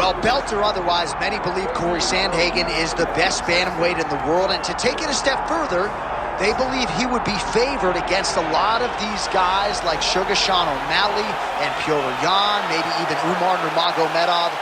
Well, belt or otherwise, many believe Cory Sandhagen is the best bantamweight in the world, and to take it a step further, they believe he would be favored against a lot of these guys like Sugar Sean O'Malley and Petr Yan, maybe even Umar Nurmagomedov.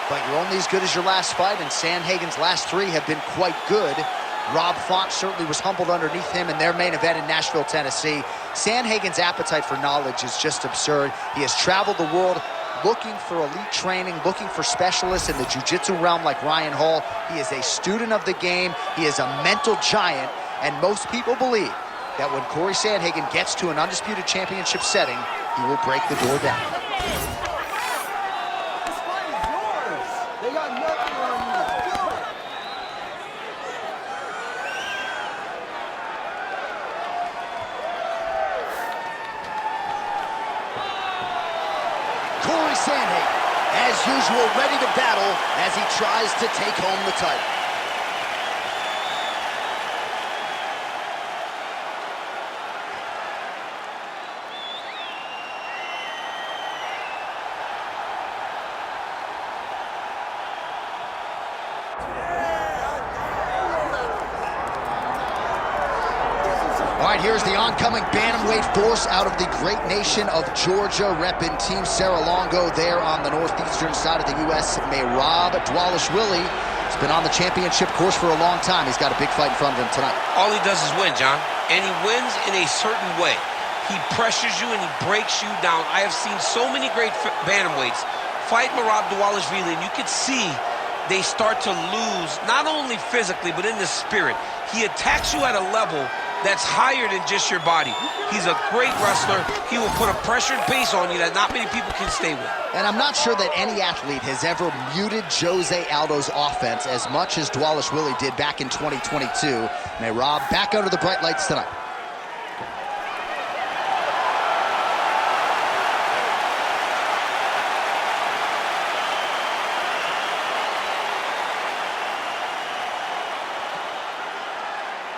But you're only as good as your last fight, and Sandhagen's last three have been quite good. Rob Font certainly was humbled underneath him in their main event in Nashville, Tennessee. Sandhagen's appetite for knowledge is just absurd. He has traveled the world looking for elite training, looking for specialists in the jiu-jitsu realm like Ryan Hall. He is a student of the game. He is a mental giant, and most people believe that when Cory Sandhagen gets to an undisputed championship setting, he will break the door down. This fight is yours. They got nothing on you. Let's do it. Cory Sandhagen, as usual, ready to battle as he tries to take home the title. All right, here's the oncoming bantamweight force out of the great nation of Georgia, repping Team Serra-Longo there on the northeastern side of the U.S. Merab Dvalishvili has been on the championship course for a long time. He's got a big fight in front of him tonight. All he does is win, John, and he wins in a certain way. He pressures you and he breaks you down. I have seen so many great bantamweights fight Merab Dvalishvili, and you can see they start to lose, not only physically, but in the spirit. He attacks you at a level that's higher than just your body. He's a great wrestler. He will put a pressure and pace on you that not many people can stay with. And I'm not sure that any athlete has ever muted Jose Aldo's offense as much as Dvalishvili did back in 2022. Merab back under the bright lights tonight.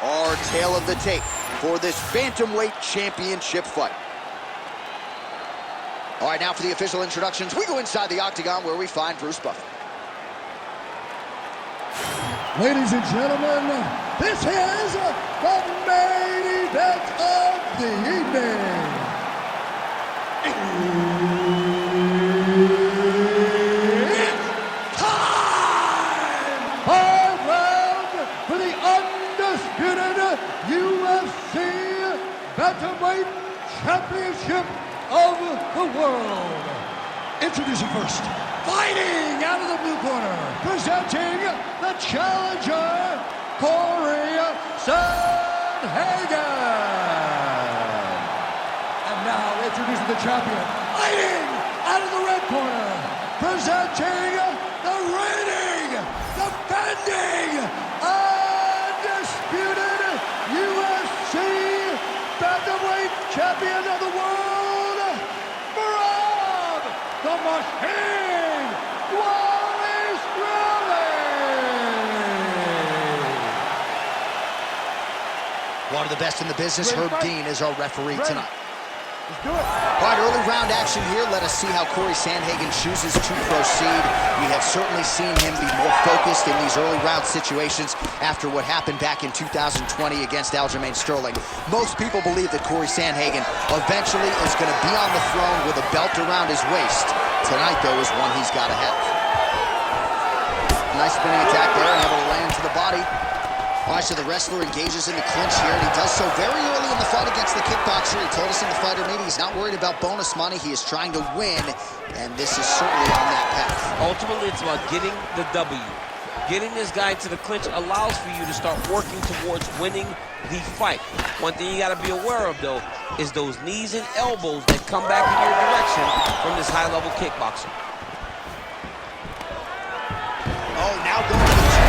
Our tale of the tape for this bantamweight championship fight. All right, now for the official introductions, we go inside the octagon where we find Bruce Buffer. Ladies and gentlemen, this is the main event of the evening. It's time! 5 rounds for the undisputed UFC Bantamweight Championship of the world. Introducing first, fighting out of the blue corner, presenting the challenger, Cory Sandhagen. And now introducing the champion, fighting out of the red corner, presenting the reigning, defending, undisputed UFC Bantamweight Champion of the world, Merab the Machine Dvalishvili. One of the best in the business, Herb Dean, is our referee tonight. Let's do it. All right, early round action here. Let us see how Cory Sandhagen chooses to proceed. We have certainly seen him be more focused in these early round situations after what happened back in 2020 against Aljamain Sterling. Most people believe that Cory Sandhagen eventually is going to be on the throne with a belt around his waist. Tonight, though, is one he's got to have. Nice spinning attack there, and able to land to the body. All right, so the wrestler engages in the clinch here, and he does so very early in the fight against the kickboxer. He told us in the fighter meeting he's not worried about bonus money. He is trying to win, and this is certainly on that path. Ultimately, it's about getting the W. Getting this guy to the clinch allows for you to start working towards winning the fight. One thing you got to be aware of, though, is those knees and elbows that come back in your direction from this high-level kickboxer. Oh, now going to the two.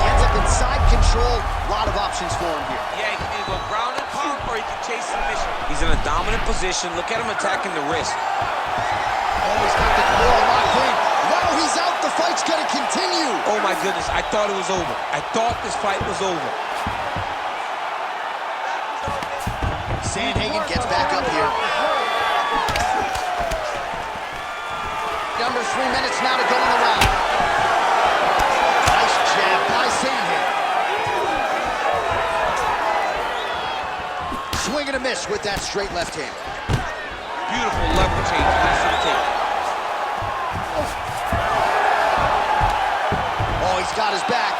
He ends up in side control. A lot of options for him here. Yeah, he can either go ground and pound or he can chase submission. He's in a dominant position. Look at him attacking the wrist. Oh, he's got the core locked in. Wow, he's out. The fight's going to continue. Oh, my goodness. I thought it was over. I thought this fight was over. Sandhagen gets back up here. under 3 minutes now to go in the round. Nice jab by Sandhagen. Swing and a miss with that straight left hand. Beautiful level change. Nice to the tape. Oh, he's got his back.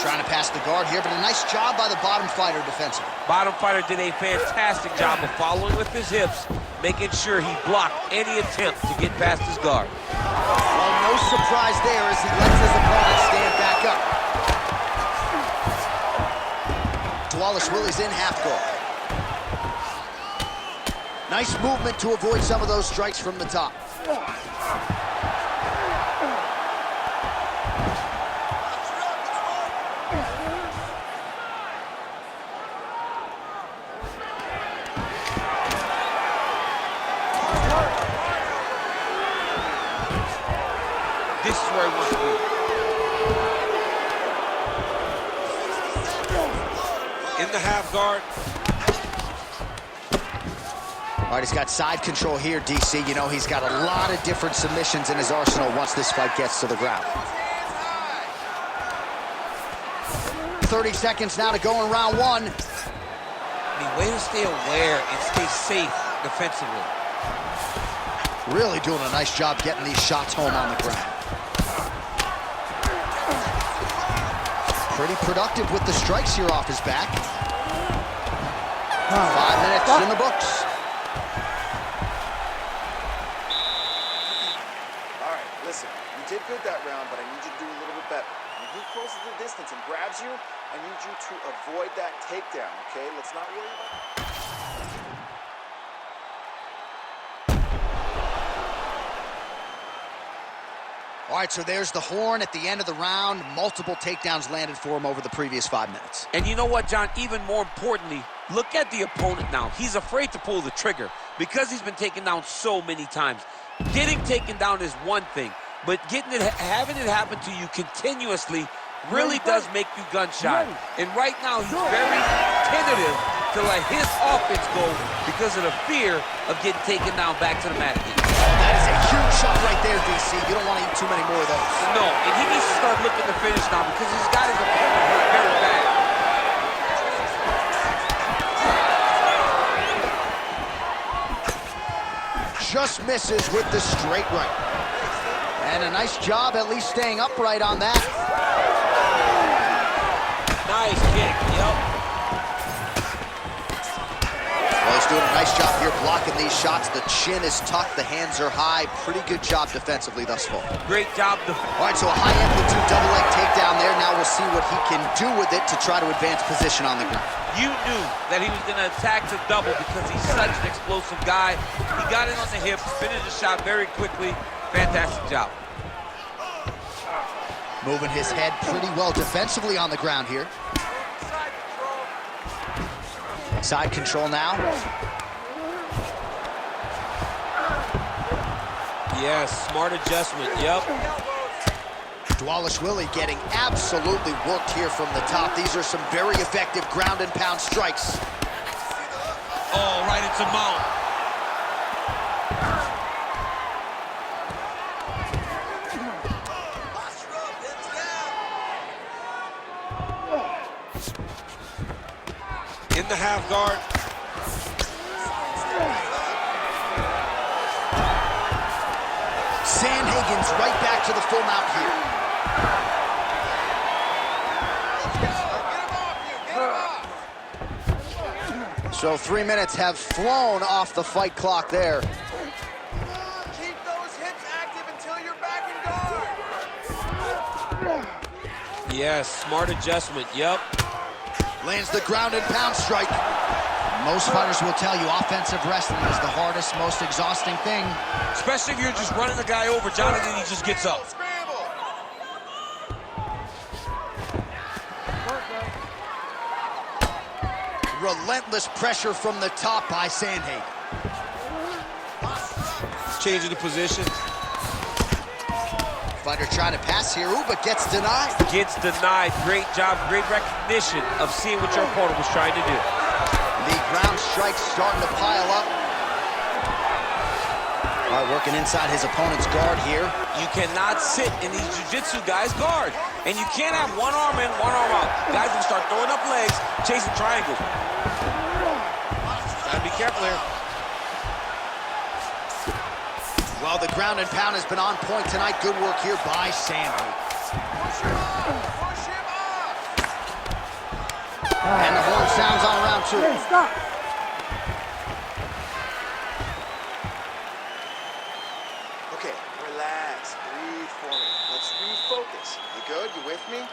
Trying to pass the guard here, but a nice job by the bottom fighter defensively. Bottom fighter did a fantastic job of following with his hips, making sure he blocked any attempt to get past his guard. Well, no surprise there as he lets his opponent stand back up. Dvalishvili's in half guard. Nice movement to avoid some of those strikes from the top. This is where he wants to be. In the half guard. All right, he's got side control here, DC. You know, he's got a lot of different submissions in his arsenal once this fight gets to the ground. 30 seconds now to go in round one. I mean, way to stay aware and stay safe defensively. Really doing a nice job getting these shots home on the ground. Pretty productive with the strikes here off his back. 5 minutes in the books. All right, listen, you did good that round, but I need you to do a little bit better. When he crosses the distance and grabs you, I need you to avoid that takedown, okay? Let's not worry about it. All right, so there's the horn at the end of the round. Multiple takedowns landed for him over the previous 5 minutes. And you know what, John? Even more importantly, look at the opponent now. He's afraid to pull the trigger because he's been taken down so many times. Getting taken down is one thing, but having it happen to you continuously really does make you gun-shy. And right now, he's very tentative to let his offense go because of the fear of getting taken down back to the mat again. That is a huge shot right there, DC. You don't want to eat too many more of those. No, and he needs to start looking to finish now because he's got his opponent hurt very bad. Just misses with the straight right. And a nice job at least staying upright on that. Nice kick, yep. Well, he's doing a nice job here blocking these shots. The chin is tucked, the hands are high. Pretty good job defensively thus far. Great job. All right, so a high amplitude double leg takedown there. Now we'll see what he can do with it to try to advance position on the ground. You knew that he was going to attack to double because he's such an explosive guy. He got in on the hips, finished the shot very quickly. Fantastic job. Moving his head pretty well defensively on the ground here. Side control now. Yes, smart adjustment, yep. Dvalishvili getting absolutely worked here from the top. These are some very effective ground and pound strikes. Oh, right into mount. In the half guard. Sandhagen's right back to the full mount here. So 3 minutes have flown off the fight clock there. Keep those hips active until you're back in guard. Yes, smart adjustment, yep. Lands the ground and pound strike. Most fighters will tell you offensive wrestling is the hardest, most exhausting thing. Especially if you're just running the guy over, John, and then he just gets up. Relentless pressure from the top by Sandhagen. Changing the position. Fighter trying to pass here, ooh, but gets denied. Gets denied. Great job, great recognition of seeing what your opponent was trying to do. The ground strikes starting to pile up. All right, working inside his opponent's guard here. You cannot sit in these jiu-jitsu guys' guard. And you can't have one arm in, one arm out. Guys can start throwing up legs, chasing triangles. Gotta be careful here. Well, the ground and pound has been on point tonight. Good work here by Sandhagen. And the horn sounds on round 2. Hey, stop. Okay, relax, breathe for me. Let's refocus. You good? You with me?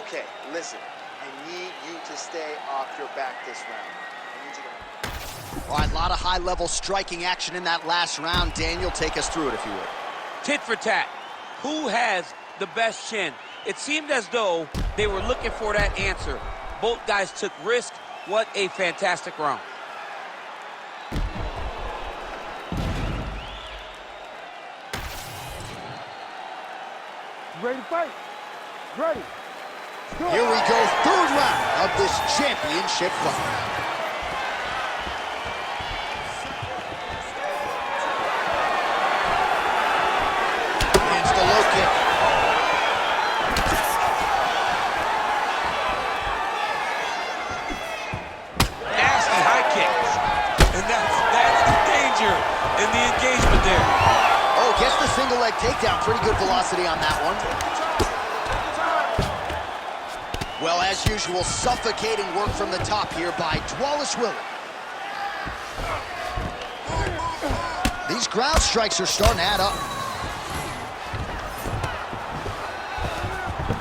Okay, listen. I need you to stay off your back this round. I need you to... All right, a lot of high-level striking action in that last round. Daniel, take us through it, if you would. Tit for tat. Who has the best chin? It seemed as though they were looking for that answer. Both guys took risk. What a fantastic round. Ready to fight? Ready. Here we go, third round of this championship fight. Lands the low kick. Nasty high kick. And that's the danger in the engagement there. Oh, gets the single leg takedown. Pretty good velocity on that one. Well, as usual, suffocating work from the top here by Dvalishvili. These ground strikes are starting to add up.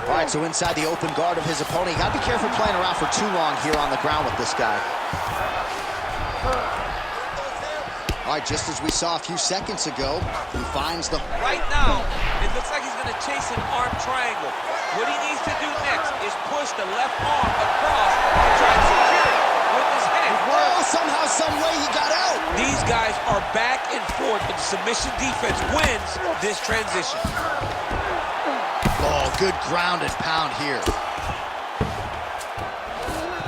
All right, so inside the open guard of his opponent. You gotta be careful playing around for too long here on the ground with this guy. All right, just as we saw a few seconds ago, he finds the... Right now, it looks like he's going to chase an arm triangle. What he needs to do next is push the left arm across and try to secure it with his head. Well, somehow, some way, he got out. These guys are back and forth, and submission defense wins this transition. Oh, good ground and pound here.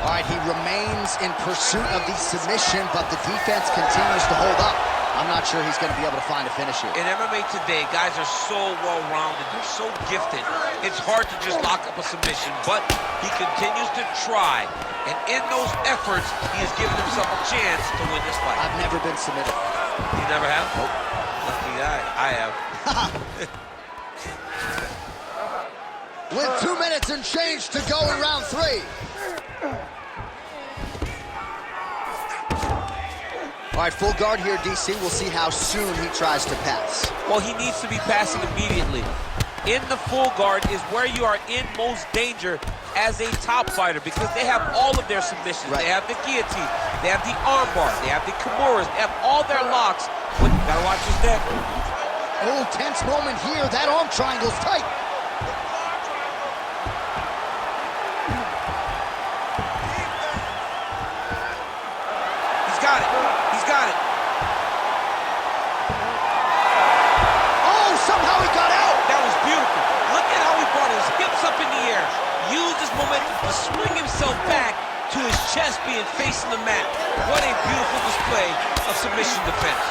All right, he remains in pursuit of the submission, but the defense continues to hold up. I'm not sure he's going to be able to find a finish here. In MMA today, guys are so well-rounded. They're so gifted. It's hard to just lock up a submission, but he continues to try. And in those efforts, he has given himself a chance to win this fight. I've never been submitted. You never have? Nope. Lucky guy. I have. With 2 minutes and change to go in round 3. All right, full guard here, DC. We'll see how soon he tries to pass. Well, he needs to be passing immediately. In the full guard is where you are in most danger as a top fighter because they have all of their submissions. Right. They have the guillotine, they have the armbar, they have the kimuras, they have all their locks. But gotta watch his neck. Oh, tense moment here. That arm triangle's tight. Got it. He's got it. Oh, somehow he got out. That was beautiful. Look at how he brought his hips up in the air. Used his momentum to swing himself back to his chest being facing the mat. What a beautiful display of submission defense.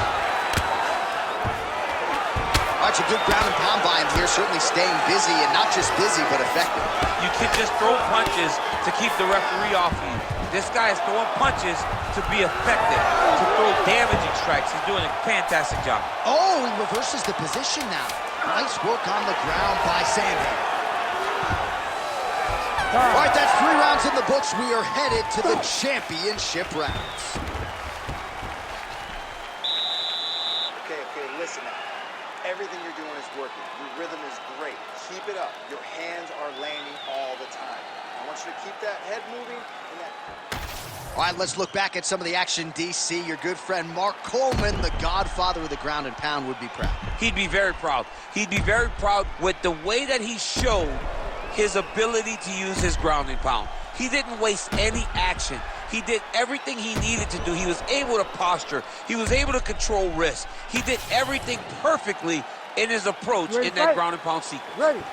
All right, a good ground and pound by him here. Certainly staying busy, and not just busy, but effective. You can just throw punches to keep the referee off you. This guy is throwing punches to be effective, to throw damaging strikes. He's doing a fantastic job. Oh, he reverses the position now. Nice work on the ground by Sandhagen. All right, that's 3 rounds in the books. We are headed to the championship rounds. Okay, listen now. Everything you're doing is working. Your rhythm is great. Keep it up. Your hands are landing all the time. I want you to keep that head moving and that... All right, let's look back at some of the action, DC. Your good friend Mark Coleman, the godfather of the ground and pound, would be proud. He'd be very proud. He'd be very proud with the way that he showed his ability to use his ground and pound. He didn't waste any action. He did everything he needed to do. He was able to posture. He was able to control wrist. He did everything perfectly in his approach in that ground and pound sequence. Ready.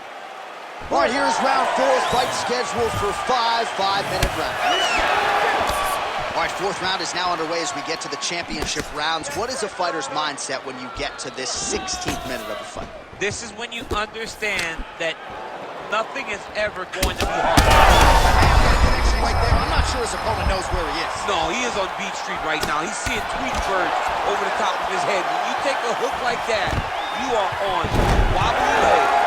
All right, here's round 4. Fight scheduled for 5 5-minute rounds. All right, fourth round is now underway as we get to the championship rounds. What is a fighter's mindset when you get to this 16th minute of the fight? This is when you understand that nothing is ever going to be hard. Right there. I'm not sure his opponent knows where he is. No, he is on Beach Street right now. He's seeing Tweety birds over the top of his head. When you take a hook like that, you are on wobbly legs.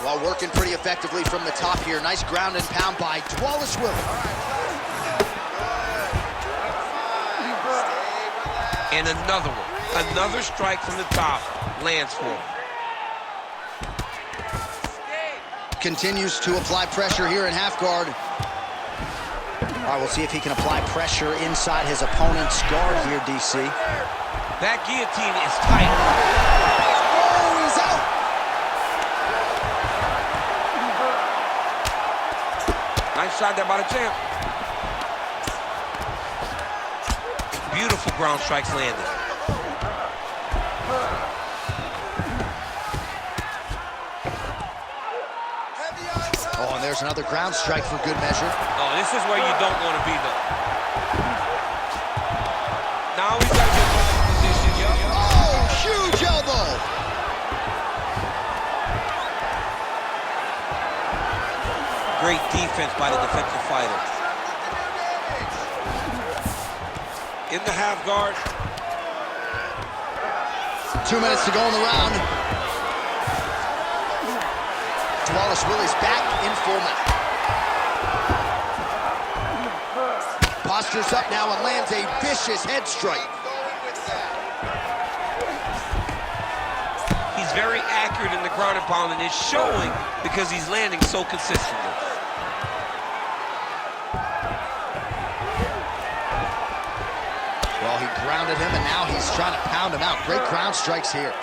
Well, working pretty effectively from the top here. Nice ground and pound by Dvalishvili. And another one. Another strike from the top lands for him. Continues to apply pressure here in half guard. All right, we'll see if he can apply pressure inside his opponent's guard here, DC. That guillotine is tight. Oh, he's out! Nice shot there by the champ. Beautiful ground strikes landed. Oh, and there's another ground strike for good measure. Oh, this is where you don't want to be, though. Now he's got to get back in position, yo. Oh, huge elbow! Great defense by the defensive fighter. In the half guard. 2 minutes to go in the round. Dvalishvili's back in full mount. Postures up now and lands a vicious head strike. He's very accurate in the ground and pound, and it's showing because he's landing so consistently. Well, he grounded him, and now he's trying to pound him out. Great ground strikes here.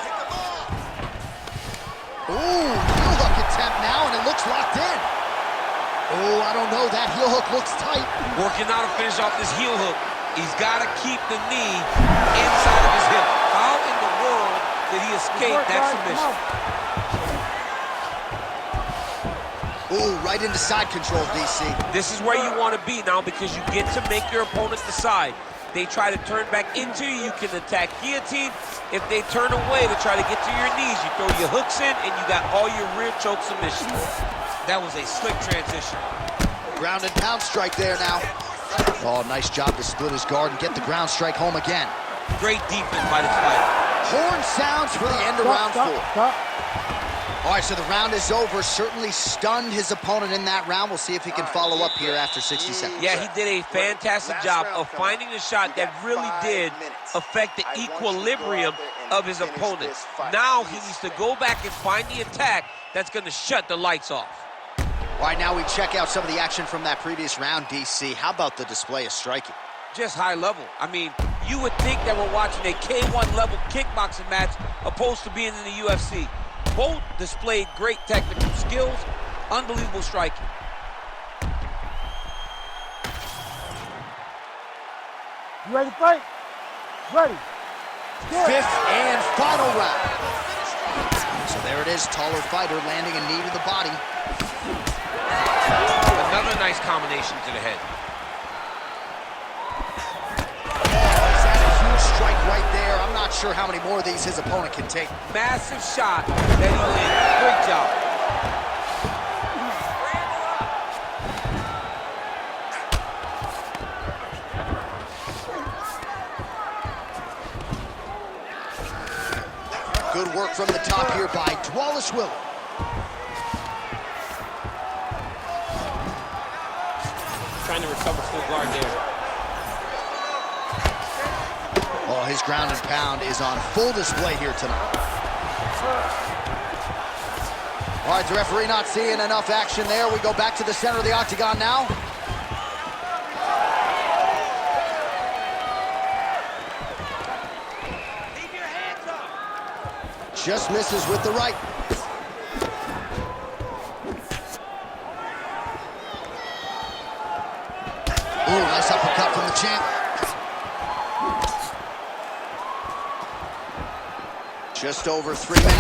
Ooh, heel hook attempt now, and it looks locked in. Oh, I don't know. That heel hook looks tight. Working out to finish off this heel hook. He's got to keep the knee inside of his hip. How in the world did he escape that submission? Ooh, right into side control, DC. This is where you want to be now because you get to make your opponent decide. They try to turn back into you, you can attack guillotine. If they turn away to try to get to your knees, you throw your hooks in and you got all your rear choke submissions. That was a slick transition. Ground and pound strike there now. Oh, nice job to split his guard and get the ground strike home again. Great defense by the fighter. Horn sounds for the end of round four. All right, so the round is over. Certainly stunned his opponent in that round. We'll see if he can follow up here after 60 seconds. Yeah, he did a fantastic job of finding the shot that really did affect the equilibrium of his opponent. Now he needs to go back and find the attack that's going to shut the lights off. All right, now we check out some of the action from that previous round, DC. How about the display of striking? Just high level. I mean, you would think that we're watching a K1 level kickboxing match opposed to being in the UFC. Both displayed great technical skills, unbelievable striking. You ready to fight? Ready. Fifth and final round. So there it is, taller fighter landing a knee to the body. Another nice combination to the head. He's had a huge strike right there. I'm not sure how many more of these his opponent can take. Massive shot that he landed. Great job. Good work from the top here by Dvalishvili. Trying to recover full guard there. Oh, his ground and pound is on full display here tonight. All right, the referee not seeing enough action there. We go back to the center of the octagon now. Keep your hands up. Just misses with the right. Ooh, nice uppercut from the champ. Just over 3 minutes.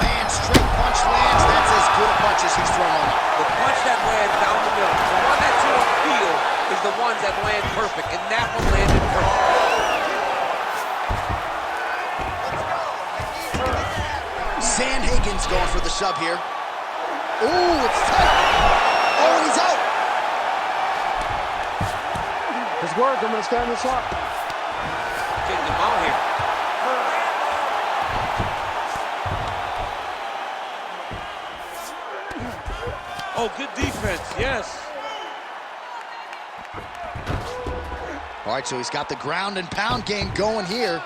Man, straight brutal punches he's thrown all night. The punch that lands down the middle, the one that you don't feel is the ones that land perfect, and that one landed perfect. Sandhagen's going for the sub here. Ooh, it's tight. Oh, he's out. It's work. I'm going to stand this up. Taking him out here. Oh, good defense, yes. All right, so he's got the ground and pound game going here.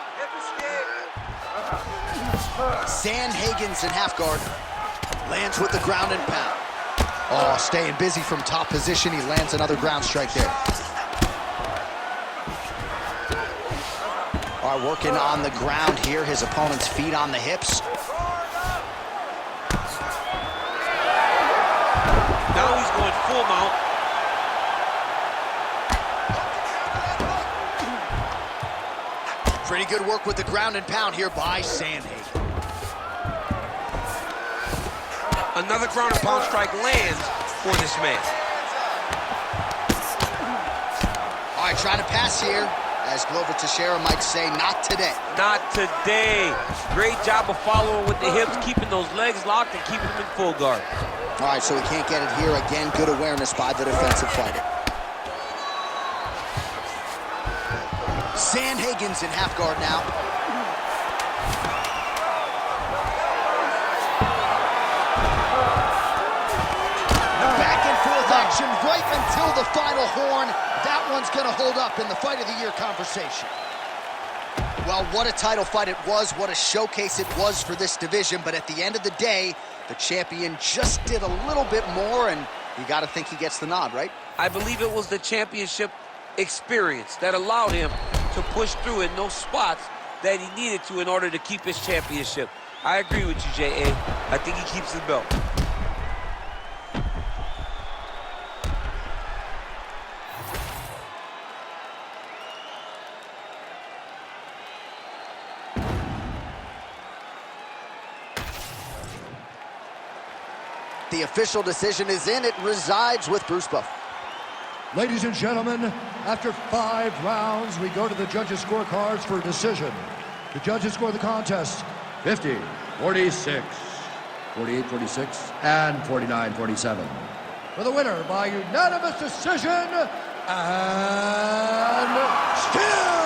Sandhagen's in half guard. Lands with the ground and pound. Oh, staying busy from top position. He lands another ground strike there. All right, working on the ground here. His opponent's feet on the hips. Now he's going full mount. Pretty good work with the ground and pound here by Sandhagen. Another ground and pound strike lands for this man. All right, trying to pass here. As Glover Teixeira might say, not today. Not today. Great job of following with the hips, keeping those legs locked and keeping them in full guard. All right, so he can't get it here. Again, good awareness by the defensive fighter. Sandhagen's in half guard now. Back and forth action right until the final horn. That one's going to hold up in the Fight of the Year conversation. Well, what a title fight it was. What a showcase it was for this division. But at the end of the day, the champion just did a little bit more, and you got to think he gets the nod, right? I believe it was the championship experience that allowed him to push through in those spots that he needed to in order to keep his championship. I agree with you, J.A. I think he keeps the belt. The official decision is in. It resides with Bruce Buffer. Ladies and gentlemen, after 5 rounds, we go to the judges' scorecards for a decision. The judges score the contest 50, 46, 48-46, and 49-47. For the winner by unanimous decision, and still